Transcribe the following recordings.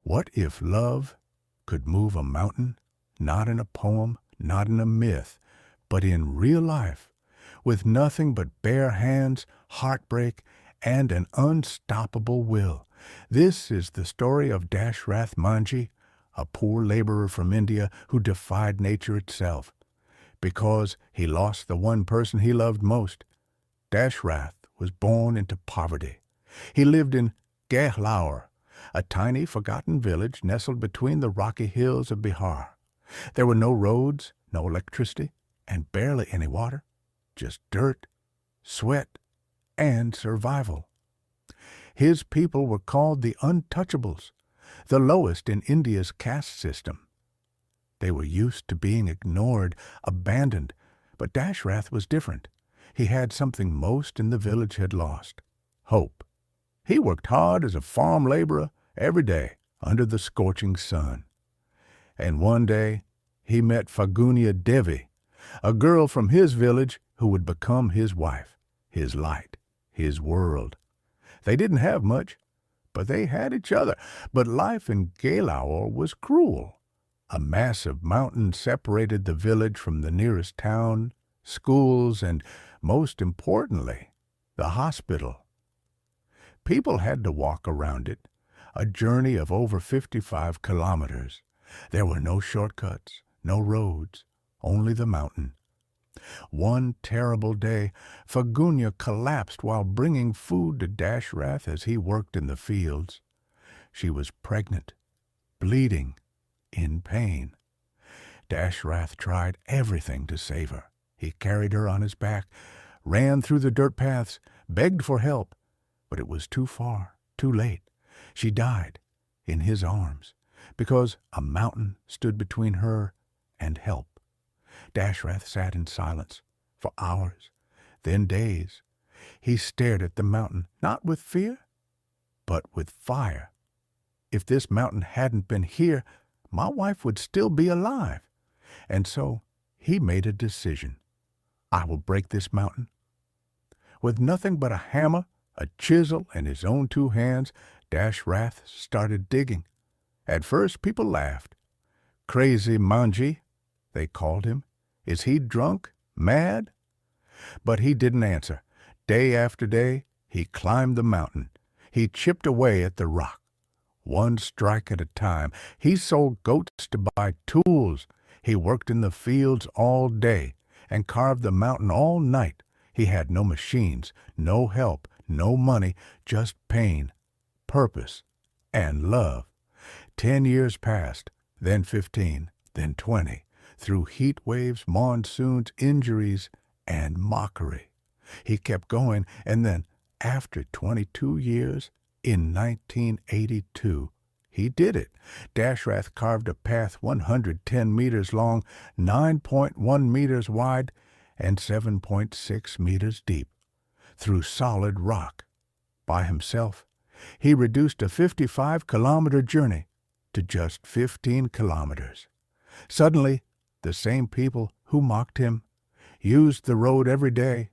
What if love could move a mountain, not in a poem, not in a myth, but in real life, with nothing but bare hands, heartbreak, and an unstoppable will? This is the story of Dashrath Manjhi, a poor laborer from India who defied nature itself. Because he lost the one person he loved most, Dashrath was born into poverty. He lived in Gehlaur, a tiny, forgotten village nestled between the rocky hills of Bihar. There were no roads, no electricity, and barely any water, just dirt, sweat, and survival. His people were called the untouchables, the lowest in India's caste system. They were used to being ignored, abandoned, but Dashrath was different. He had something most in the village had lost: hope. He worked hard as a farm laborer every day under the scorching sun. And one day he met Fagunia Devi, a girl from his village who would become his wife, his light, his world. They didn't have much, but they had each other. But life in Gehlaur was cruel. A massive mountain separated the village from the nearest town, schools, and, most importantly, the hospital. People had to walk around it, a journey of over 55 kilometers. There were no shortcuts, no roads, only the mountain. One terrible day, Fagunia collapsed while bringing food to Dashrath as he worked in the fields. She was pregnant, bleeding, in pain. Dashrath tried everything to save her. He carried her on his back, ran through the dirt paths, begged for help, but it was too far, too late. She died in his arms because a mountain stood between her and help. Dashrath sat in silence for hours, then days. He stared at the mountain, not with fear, but with fire. If this mountain hadn't been here, my wife would still be alive. And so he made a decision. I will break this mountain. With nothing but a hammer, a chisel, and his own 2 hands, Dashrath started digging. At first people laughed. Crazy Manjhi, they called him. Is he drunk? Mad? But he didn't answer. Day after day, he climbed the mountain. He chipped away at the rock, one strike at a time. He sold goats to buy tools. He worked in the fields all day and carved the mountain all night. He had no machines, no help, no money, just pain, purpose, and love. 10 years passed, then 15, then 20, through heat waves, monsoons, injuries, and mockery. He kept going, and then, after 22 years, in 1982, he did it. Dashrath carved a path 110 meters long, 9.1 meters wide, and 7.6 meters deep, through solid rock. By himself, he reduced a 55-kilometer journey to just 15 kilometers. Suddenly, the same people who mocked him used the road every day.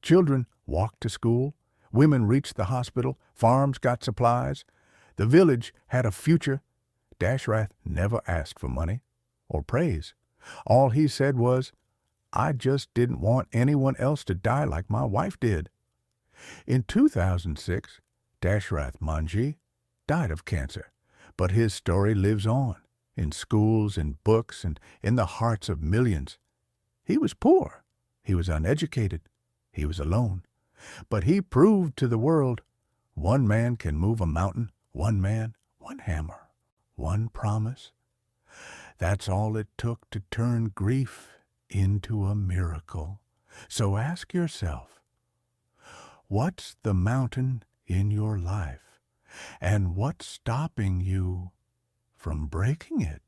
Children walked to school, women reached the hospital, farms got supplies. The village had a future. Dashrath never asked for money or praise. All he said was, I just didn't want anyone else to die like my wife did. In 2006, Dashrath Manjhi died of cancer, but his story lives on, in schools, in books, and in the hearts of millions. He was poor, he was uneducated, he was alone, but he proved to the world, one man can move a mountain, one man, one hammer, one promise. That's all it took to turn grief into a miracle. So ask yourself, what's the mountain in your life, and what's stopping you from breaking it?